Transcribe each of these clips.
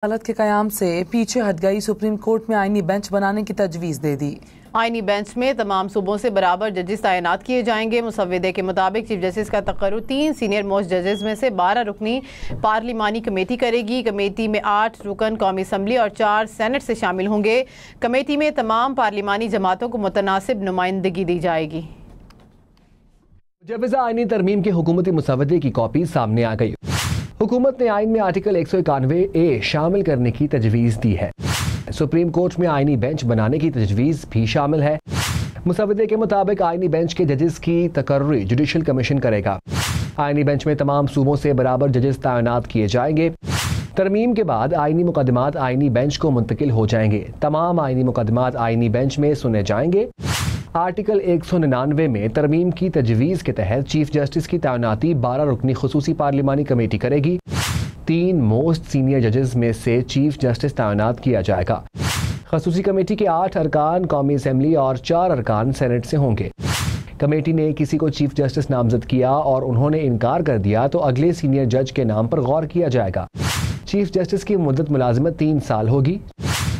अदालत के कयाम से पीछे हट गई। सुप्रीम कोर्ट में आईनी बेंच बनाने की तजवीज़ दे दी। आईनी बेंच में तमाम सूबों से बराबर जजेस तैनात किए जाएंगे। मुसव्वदे के मुताबिक चीफ जस्टिस का तकर्रुर 3 सीनियर मोस्ट जजेस में से 12 रुकनी पार्लिमानी कमेटी करेगी। कमेटी में 8 रुकन कौमी असम्बली और 4 सेनेट से शामिल होंगे। कमेटी में तमाम पार्लिमानी जमातों को मुतनासिब नुमाइंदगी दी जाएगी। मुजव्वज़ा आईनी तरमीम के हुकूमती मुसव्वदे की कॉपी सामने आ गई। हुकूमत ने आइन में आर्टिकल 191A शामिल करने की तजवीज़ दी है। सुप्रीम कोर्ट में आईनी बेंच बनाने की तजवीज़ भी शामिल है। मुसव्वदे के मुताबिक आईनी बेंच के जजेस की तकर्री जुडिशल कमीशन करेगा। आईनी बेंच में तमाम सूबों से बराबर जजेस तैनात किए जाएंगे। तरमीम के बाद आईनी मुकदमात आईनी बेंच को मुंतकिल हो जाएंगे। तमाम आईनी मुकदमात आईनी बेंच में सुने जाएंगे। आर्टिकल 199 में तरमीम की तजवीज़ के तहत चीफ जस्टिस की तैनाती 12 रुकनी खुसूसी पार्लिमानी कमेटी करेगी। 3 मोस्ट सीनियर जजेस में से चीफ जस्टिस तैनात किया जाएगा। खुसूसी कमेटी के 8 अरकान कौमी असम्बली और 4 अरकान सेनेट से होंगे। कमेटी ने किसी को चीफ जस्टिस नामजद किया और उन्होंने इनकार कर दिया तो अगले सीनियर जज के नाम पर गौर किया जाएगा। चीफ जस्टिस की मुद्दत मुलाजिमत 3 साल होगी।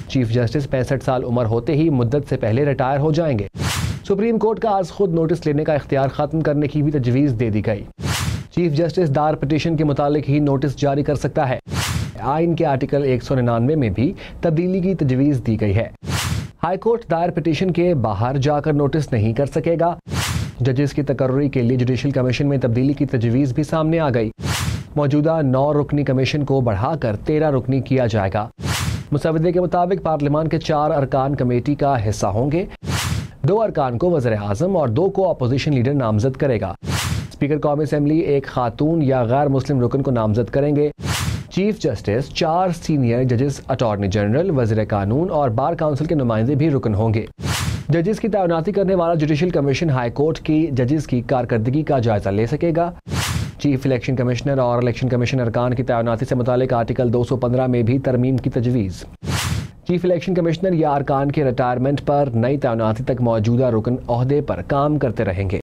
चीफ जस्टिस 65 साल उम्र होते ही मुद्दत से पहले रिटायर हो जाएंगे। सुप्रीम कोर्ट का आज खुद नोटिस लेने का इख्तियार खत्म करने की भी तजवीज़ दे दी गई। चीफ जस्टिस दायर पिटीशन के मुतालिक ही नोटिस जारी कर सकता है। आइन के आर्टिकल 199 में भी तब्दीली की तजवीज़ दी गई है। हाई कोर्ट दायर पिटीशन के बाहर जाकर नोटिस नहीं कर सकेगा। जजेस की तकर्री के लिए जुडिशल कमीशन में तब्दीली की तजवीज़ भी सामने आ गई। मौजूदा 9 रुकनी कमीशन को बढ़ाकर 13 रुकनी किया जाएगा। मुसव्वदे के मुताबिक पार्लिमान के 4 अरकान कमेटी का हिस्सा होंगे। 2 अरकान को वज़ीर आज़म और 2 को अपोजिशन लीडर नामजद करेगा। स्पीकर कौमी असम्बली 1 खातून या गैर मुस्लिम रुकन को नामजद करेंगे। चीफ जस्टिस 4 सीनियर जजेस, अटॉर्नी जनरल, वज़ीर कानून और बार काउंसिल के नुमाइंदे भी रुकन होंगे। जजेस की तैनाती करने वाला जुडिशल कमीशन हाई कोर्ट की जजेस की कारकर्दगी का जायजा ले सकेगा। चीफ इलेक्शन कमिश्नर और इलेक्शन कमीशन अरकान की तैनाती से मुतालिक आर्टिकल 215 में भी तरमीम की तजवीज़। चीफ इलेक्शन कमिश्नर या अरकान के रिटायरमेंट पर नई तैनाती तक मौजूदा रुकन ओहदे पर काम करते रहेंगे।